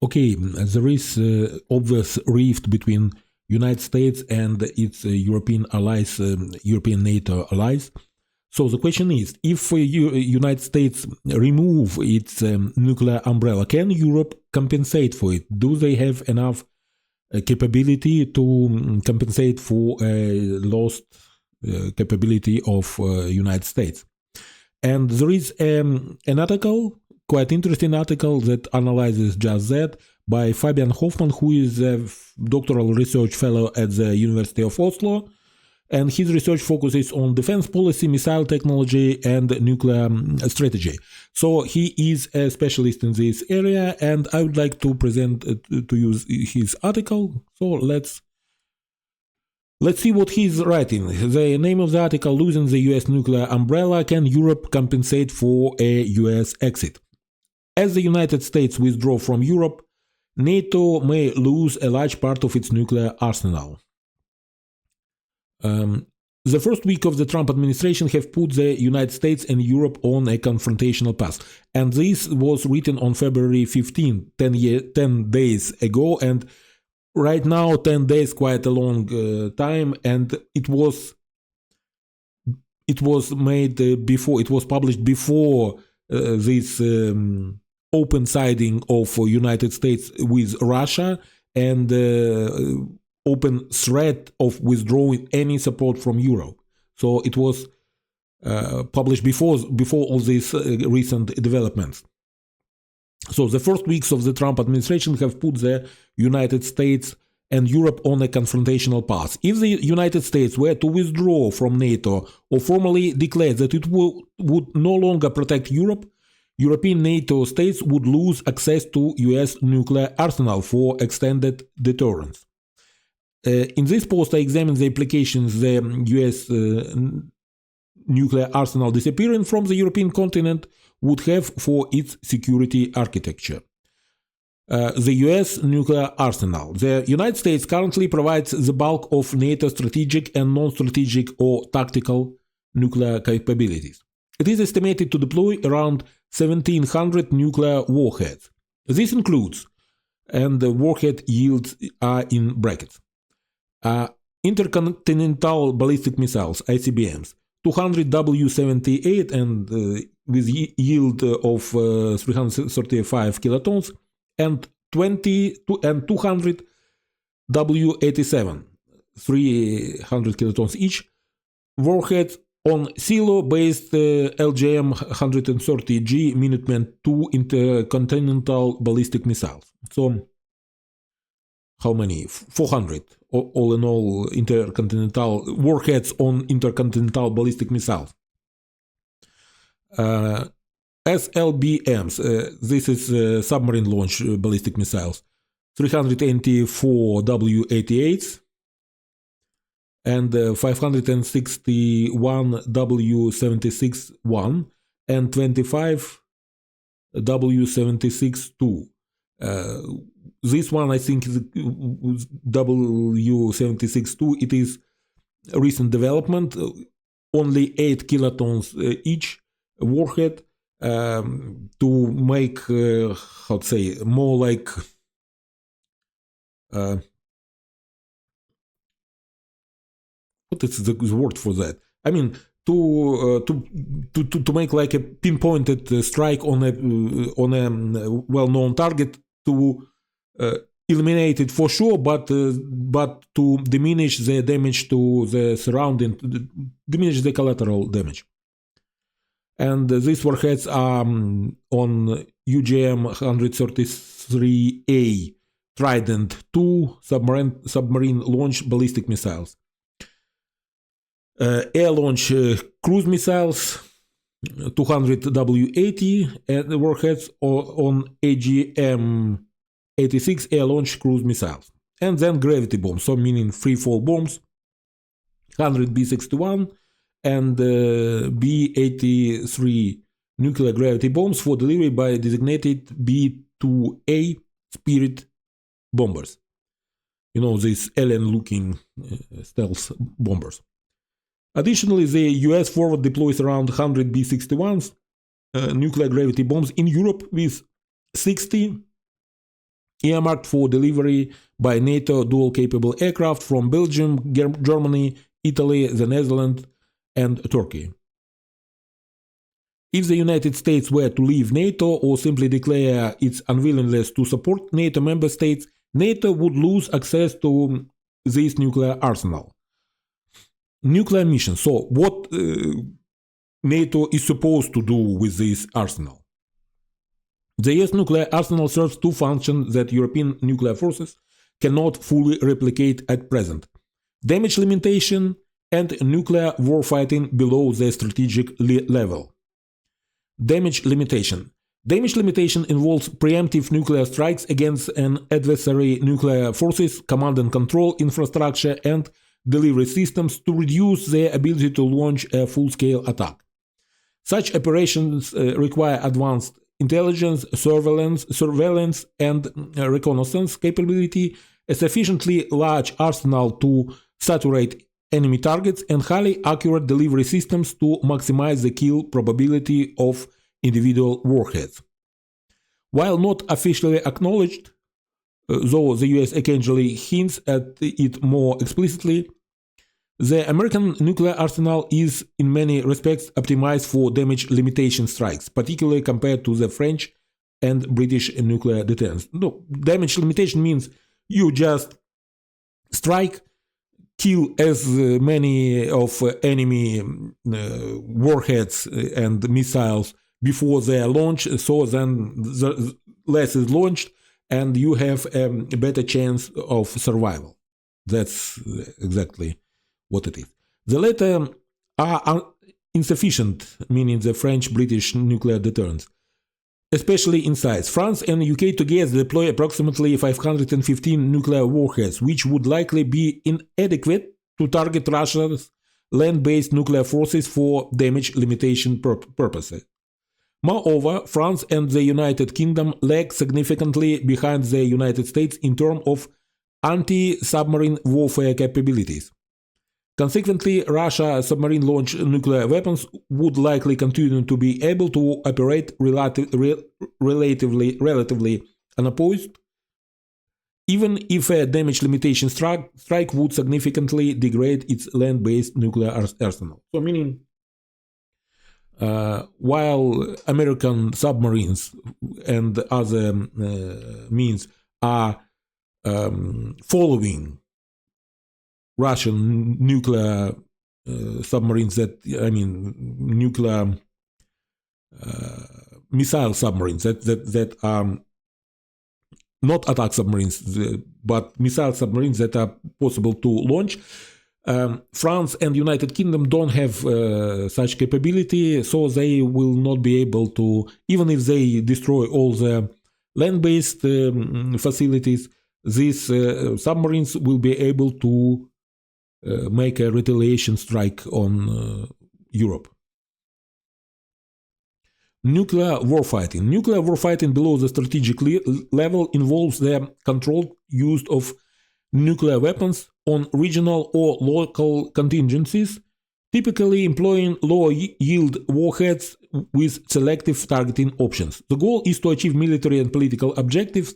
Okay, there is obvious rift between United States and its European allies, European NATO allies. So the question is, if United States remove its nuclear umbrella, can Europe compensate for it? Do they have enough capability to compensate for lost capability of United States? And there is an article, quite interesting article, that analyzes just that by Fabian Hoffman, who is a doctoral research fellow at the University of Oslo. And his research focuses on defense policy, missile technology, and nuclear strategy. So he is a specialist in this area, and I would like to present to you his article. So let's see what he's writing. The name of the article: "Losing the US nuclear umbrella, can Europe compensate for a US exit?" As the United States withdraw from Europe, NATO may lose a large part of its nuclear arsenal. The first week of the Trump administration have put the United States and Europe on a confrontational path. And this was written on February 15, 10 days ago. And right now, 10 days, quite a long time. And it was made before, it was published before this open siding of United States with Russia and open threat of withdrawing any support from Europe. So it was published before all these recent developments. So the first weeks of the Trump administration have put the United States and Europe on a confrontational path. If the United States were to withdraw from NATO or formally declare that it would no longer protect Europe, European NATO states would lose access to US nuclear arsenal for extended deterrence. In this post, I examined the implications the US nuclear arsenal disappearing from the European continent would have for its security architecture. The US nuclear arsenal. The United States currently provides the bulk of NATO strategic and non-strategic or tactical nuclear capabilities. It is estimated to deploy around 1,700 nuclear warheads. This includes, and the warhead yields are in brackets, intercontinental ballistic missiles, ICBMs, 200 W-78 and with yield of 335 kilotons, and 200 W-87, 300 kilotons each, warheads on silo-based LGM-130G Minuteman II intercontinental ballistic missiles. So, how many? 400, all in all, intercontinental warheads on intercontinental ballistic missiles. SLBMs, this is submarine launch ballistic missiles, 384 W-88s and 561 W-76-1 and 25 W-76-2. This one, I think, is W-76-2. It is a recent development, only 8 kilotons each warhead, to make, how to say, more like what is the word for that? I mean, to make like a pinpointed strike on a well-known target to eliminate it for sure, but to diminish the damage to the surrounding, diminish the collateral damage. And these warheads are on UGM-133A Trident II submarine launch ballistic missiles. Air launch cruise missiles, 200 W-80 and warheads on AGM-86 air launch cruise missiles. And then gravity bombs, so meaning free fall bombs, 100 B-61 and B-83 nuclear gravity bombs for delivery by designated B-2A Spirit bombers. You know, these alien-looking stealth bombers. Additionally, the US forward deploys around 100 B-61s nuclear gravity bombs in Europe with 60 earmarked for delivery by NATO dual-capable aircraft from Belgium, Germany, Italy, the Netherlands, and Turkey. If the United States were to leave NATO or simply declare its unwillingness to support NATO member states, NATO would lose access to this nuclear arsenal. Nuclear mission. So, what NATO is supposed to do with this arsenal? The US nuclear arsenal serves two functions that European nuclear forces cannot fully replicate at present: damage limitation and nuclear warfighting below the strategic level. Damage limitation. Damage limitation involves preemptive nuclear strikes against an adversary nuclear forces, command and control infrastructure, and delivery systems to reduce their ability to launch a full-scale attack. Such operations require advanced intelligence, surveillance, and reconnaissance capability, a sufficiently large arsenal to saturate enemy targets, and highly accurate delivery systems to maximize the kill probability of individual warheads. While not officially acknowledged, though the US occasionally hints at it more explicitly, the American nuclear arsenal is in many respects optimized for damage limitation strikes, particularly compared to the French and British nuclear deterrents. No, damage limitation means you just strike, kill as many of enemy warheads and missiles before their launch, so then the less is launched and you have a better chance of survival. That's exactly what it is. The latter are insufficient, meaning the French-British nuclear deterrents, especially in size. France and UK together deploy approximately 515 nuclear warheads, which would likely be inadequate to target Russia's land-based nuclear forces for damage limitation purposes. Moreover, France and the United Kingdom lag significantly behind the United States in terms of anti-submarine warfare capabilities. Consequently, Russia's submarine-launched nuclear weapons would likely continue to be able to operate relatively unopposed, even if a damage limitation strike would significantly degrade its land-based nuclear arsenal. So, meaning, while American submarines and other means are following Russian nuclear submarines, nuclear missile submarines that are not attack submarines, but missile submarines that are possible to launch. France and United Kingdom don't have such capability, so they will not be able to, even if they destroy all the land-based facilities, these submarines will be able to make a retaliation strike on Europe. Nuclear warfighting. Nuclear warfighting below the strategic level involves the controlled use of nuclear weapons on regional or local contingencies, typically employing low-yield warheads with selective targeting options. The goal is to achieve military and political objectives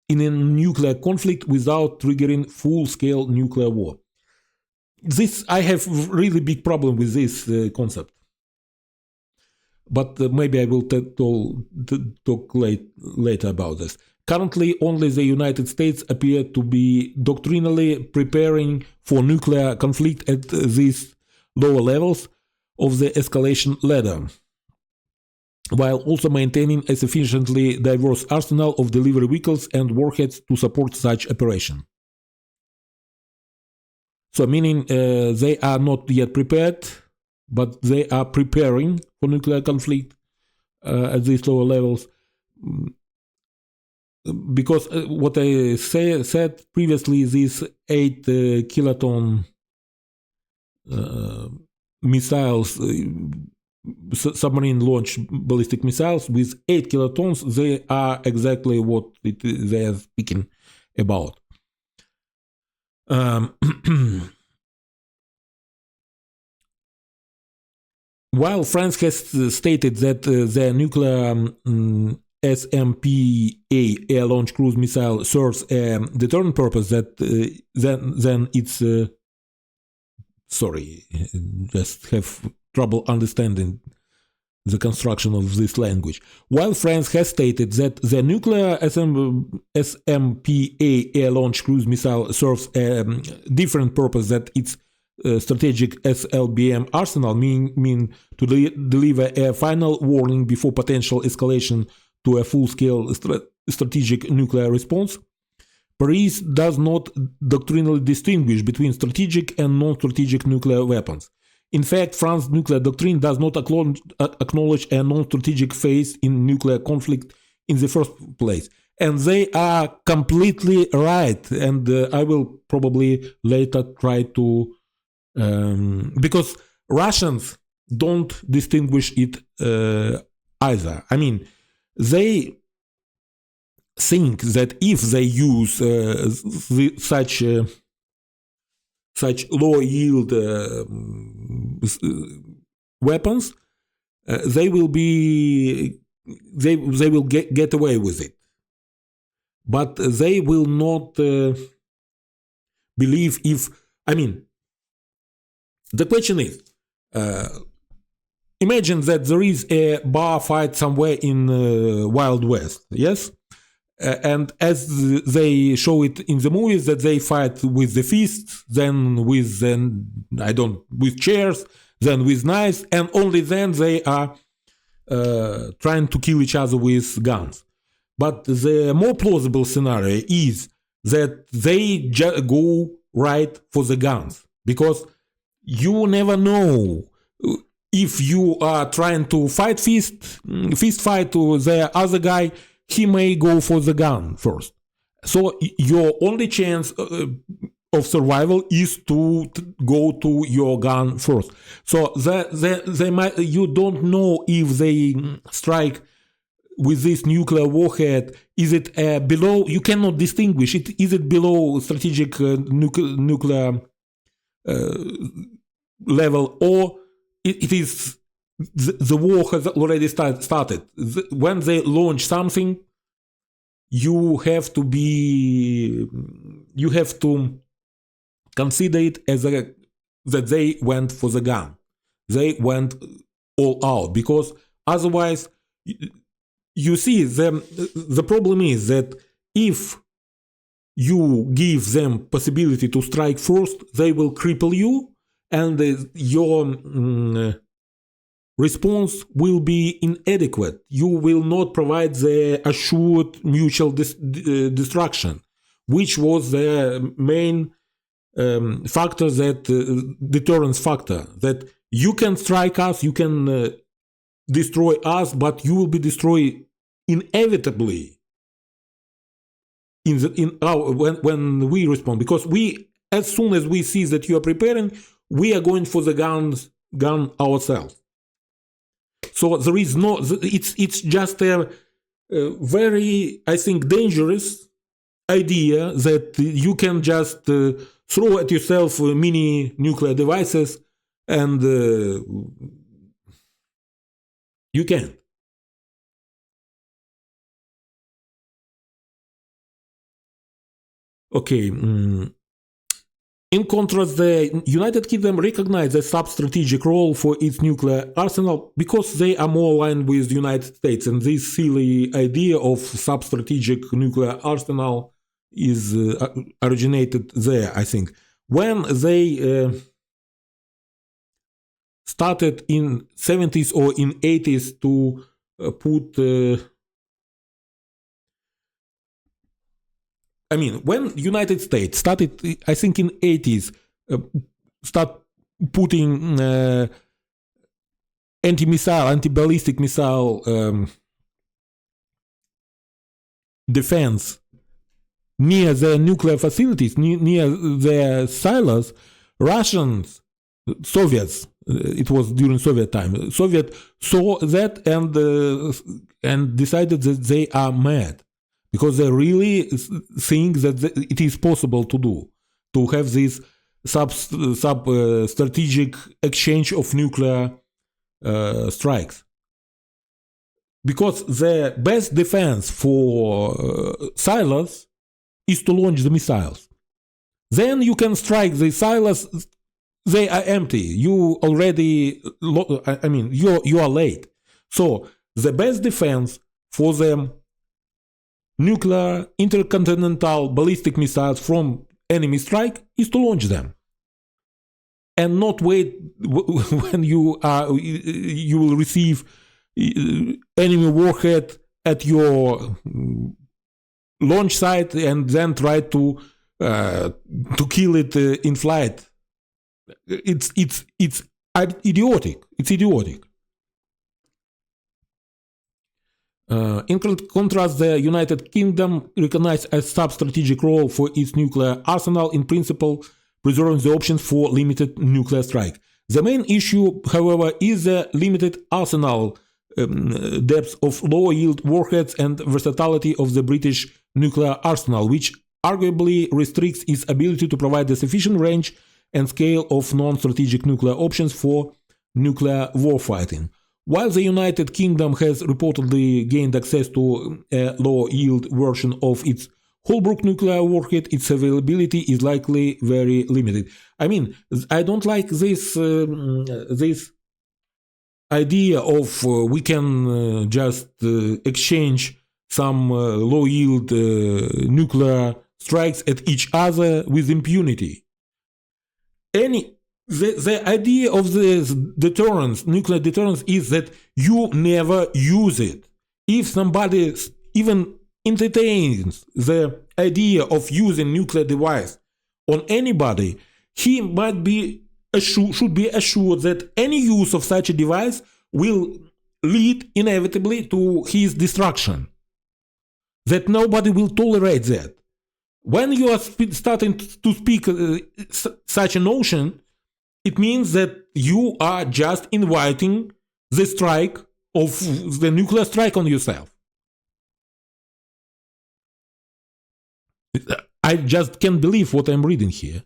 in a nuclear conflict without triggering full-scale nuclear war. I have really big problem with this concept, but maybe I will talk later about this. Currently, only the United States appear to be doctrinally preparing for nuclear conflict at these lower levels of the escalation ladder, while also maintaining a sufficiently diverse arsenal of delivery vehicles and warheads to support such operation. So, meaning they are not yet prepared, but they are preparing for nuclear conflict at these lower levels. Because what I said previously, these 8 kiloton missiles, submarine-launched ballistic missiles with 8 kilotons, they are exactly what they are speaking about. While France has stated that their nuclear SMPA air launch cruise missile serves a deterrent purpose, that then it's sorry, just have trouble understanding the construction of this language. While France has stated that the nuclear SMPA air launch cruise missile serves a different purpose, that its strategic SLBM arsenal mean to deliver a final warning before potential escalation to a full-scale strategic nuclear response, Paris does not doctrinally distinguish between strategic and non-strategic nuclear weapons. In fact, France's nuclear doctrine does not acknowledge a non-strategic phase in nuclear conflict in the first place. And they are completely right. And I will probably later try to... because Russians don't distinguish it either. I mean, they think that if they use such low yield weapons, they will get away with it. But they will not believe if, I mean, the question is, imagine that there is a bar fight somewhere in Wild West, yes? And as they show it in the movies, that they fight with the fists, then with chairs, then with knives, and only then they are trying to kill each other with guns. But the more plausible scenario is that they go right for the guns, because you never know if you are trying to fist fight to the other guy. He may go for the gun first. So your only chance of survival is to go to your gun first. So you don't know if they strike with this nuclear warhead. Is it below? You cannot distinguish it. Is it below strategic nuclear level, or it is? The war has already started. When they launch something, you have to consider it as that they went for the gun. They went all out, because otherwise, you see, the problem is that if you give them possibility to strike first, they will cripple you, and your response will be inadequate. You will not provide the assured mutual destruction, which was the main factor, that deterrence factor, that you can strike us, you can destroy us, but you will be destroyed inevitably when we respond, because as soon as we see that you are preparing, we are going for the gun ourselves. So there is it's just a very, I think, dangerous idea that you can just throw at yourself mini nuclear devices, and you can. Okay. In contrast, the United Kingdom recognized a sub-strategic role for its nuclear arsenal because they are more aligned with the United States, and this silly idea of sub-strategic nuclear arsenal is originated there, I think. When they started in 70s or in 80s to put... I mean, when United States started, I think in 80s, start putting anti-ballistic missile defense near the nuclear facilities, near their silos, Russians, Soviets, it was during Soviet time, Soviet saw that and decided that they are mad. Because they really think that it is possible to have this strategic exchange of nuclear strikes. because the best defense for silos is to launch the missiles. Then you can strike the silos, they are empty. You already, you are late. So the best defense for the nuclear intercontinental ballistic missiles from enemy strike is to launch them. And not wait when you will receive enemy warhead at your launch site and then try to kill it in flight. It's idiotic. It's idiotic. In contrast, the United Kingdom recognized a sub-strategic role for its nuclear arsenal, in principle, preserving the options for limited nuclear strike. The main issue, however, is the limited arsenal depth of low-yield warheads and versatility of the British nuclear arsenal, which arguably restricts its ability to provide a sufficient range and scale of non-strategic nuclear options for nuclear warfighting. While the United Kingdom has reportedly gained access to a low-yield version of its Holbrooke nuclear warhead, its availability is likely very limited. I mean, I don't like this idea of we can just exchange some low-yield nuclear strikes at each other with impunity. The idea of this deterrence, nuclear deterrence, is that you never use it. If somebody even entertains the idea of using nuclear device on anybody, he should be assured that any use of such a device will lead inevitably to his destruction. That nobody will tolerate that. When you are starting to speak such a notion, it means that you are just inviting the strike of the nuclear strike on yourself. I just can't believe what I'm reading here.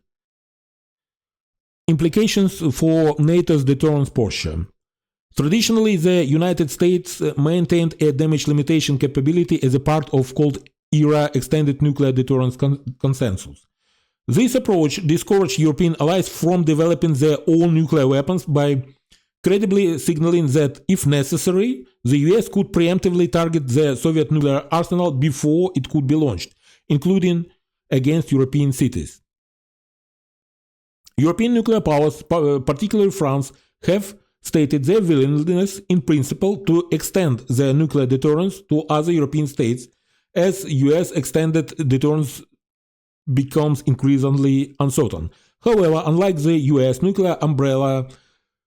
Implications for NATO's deterrence posture. Traditionally, the United States maintained a damage limitation capability as a part of Cold Era extended nuclear deterrence consensus. This approach discouraged European allies from developing their own nuclear weapons by credibly signaling that, if necessary, the US could preemptively target the Soviet nuclear arsenal before it could be launched, including against European cities. European nuclear powers, particularly France, have stated their willingness in principle to extend their nuclear deterrence to other European states as US extended deterrence becomes increasingly uncertain. However, unlike the US nuclear umbrella,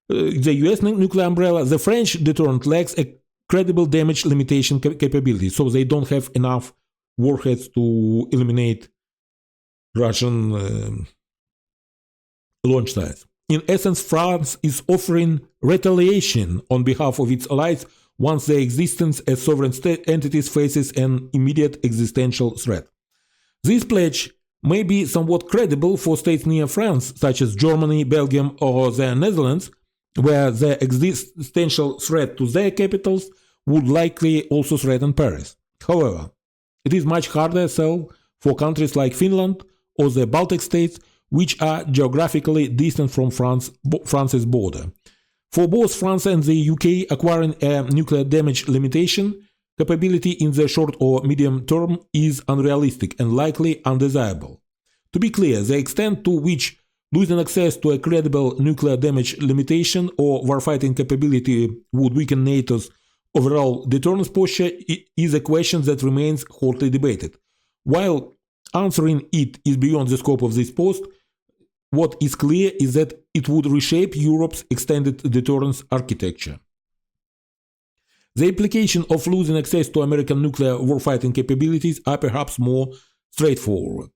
the French deterrent lacks a credible damage limitation capability, so they don't have enough warheads to eliminate Russian launch sites. In essence, France is offering retaliation on behalf of its allies once their existence as sovereign state entities faces an immediate existential threat. This pledge may be somewhat credible for states near France, such as Germany, Belgium, or the Netherlands, where the existential threat to their capitals would likely also threaten Paris. However, it is much harder sell for countries like Finland or the Baltic states, which are geographically distant from France's border. For both France and the UK, acquiring a nuclear damage limitation capability in the short or medium term is unrealistic and likely undesirable. To be clear, the extent to which losing access to a credible nuclear damage limitation or warfighting capability would weaken NATO's overall deterrence posture is a question that remains hotly debated. While answering it is beyond the scope of this post, what is clear is that it would reshape Europe's extended deterrence architecture. The implications of losing access to American nuclear warfighting capabilities are perhaps more straightforward.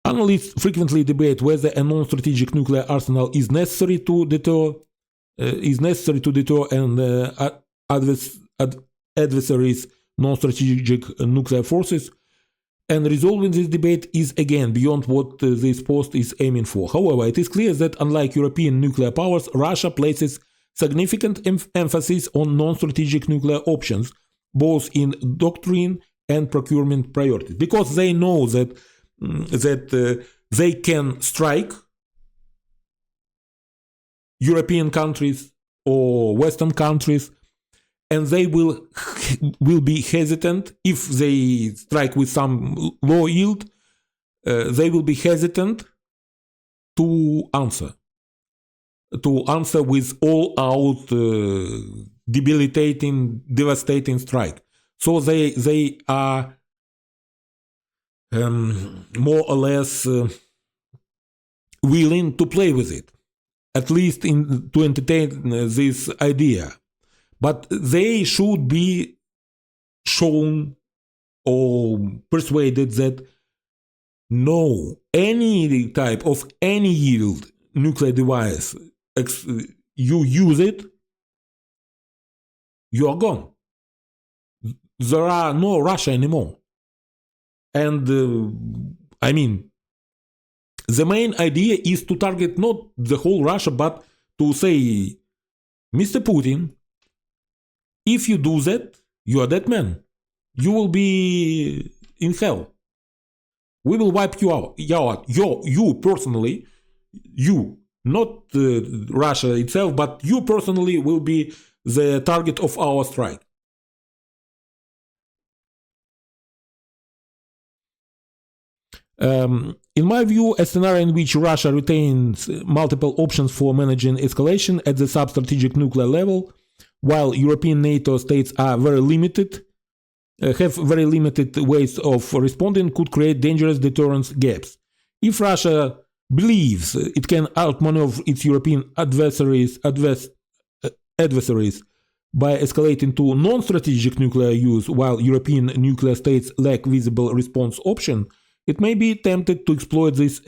Analysts frequently debate whether a non-strategic nuclear arsenal is necessary to deter adversaries' non-strategic nuclear forces, and resolving this debate is again beyond what this post is aiming for. However, it is clear that unlike European nuclear powers, Russia places significant emphasis on non-strategic nuclear options, both in doctrine and procurement priorities, because they know that they can strike European countries or Western countries, and they will be hesitant if they strike with some low yield. They will be hesitant to answer with all-out debilitating, devastating strike. So they are more or less willing to play with it, at least to entertain this idea. But they should be shown or persuaded that no, any type of any yield nuclear device, you use it, you are gone. There are no Russia anymore. And I mean, the main idea is to target not the whole Russia, but to say, Mr. Putin, if you do that, you are dead man. You will be in hell. We will wipe you out. You personally, you, not Russia itself, but you personally will be the target of our strike. In my view, a scenario in which Russia retains multiple options for managing escalation at the sub-strategic nuclear level, while European NATO states are very limited, have very limited ways of responding, could create dangerous deterrence gaps. If Russia believes it can outmaneuver its European adversaries by escalating to non-strategic nuclear use, while European nuclear states lack visible response option, it may be tempted to exploit this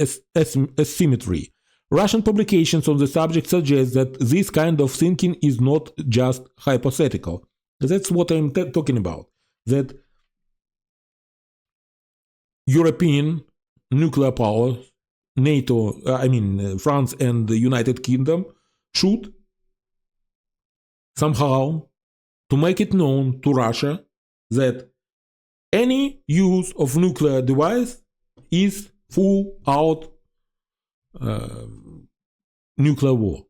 asymmetry. Russian publications on the subject suggest that this kind of thinking is not just hypothetical. That's what I'm talking about. That European nuclear powers, NATO, France and the United Kingdom, should somehow to make it known to Russia that any use of nuclear device is full out nuclear war.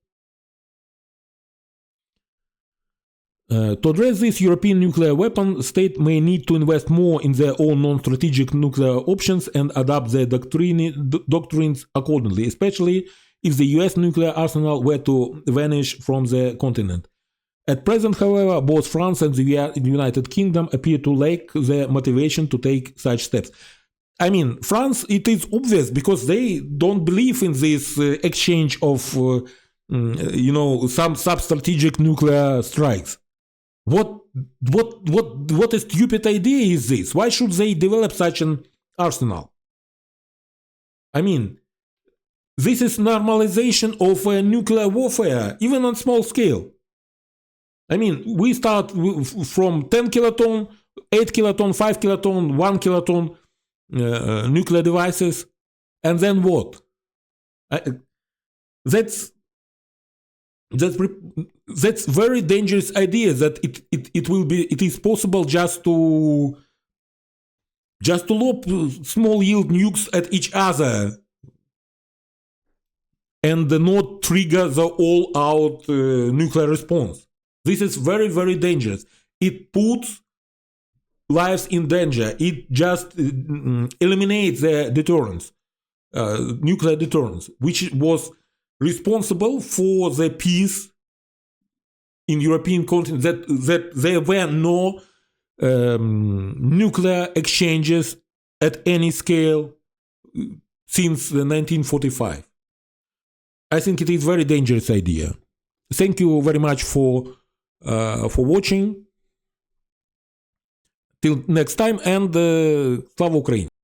To address this European nuclear weapon, state may need to invest more in their own non-strategic nuclear options and adapt their doctrines accordingly, especially if the US nuclear arsenal were to vanish from the continent. At present, however, both France and the United Kingdom appear to lack the motivation to take such steps. I mean, France, it is obvious because they don't believe in this exchange of, some sub-strategic nuclear strikes. What a stupid idea is this? Why should they develop such an arsenal? I mean, this is normalization of nuclear warfare, even on small scale. I mean, we start from 10 kiloton, 8 kiloton, 5 kiloton, 1 kiloton nuclear devices, and then what? That's very dangerous idea that it is possible just to lob small yield nukes at each other and not trigger the all-out nuclear response. This is very, very dangerous. It puts lives in danger. It just eliminates the deterrence, nuclear deterrence, which was responsible for the peace in European continent, that there were no nuclear exchanges at any scale since 1945. I think it is a very dangerous idea. Thank you very much for watching. Till next time, and Slava Ukraini!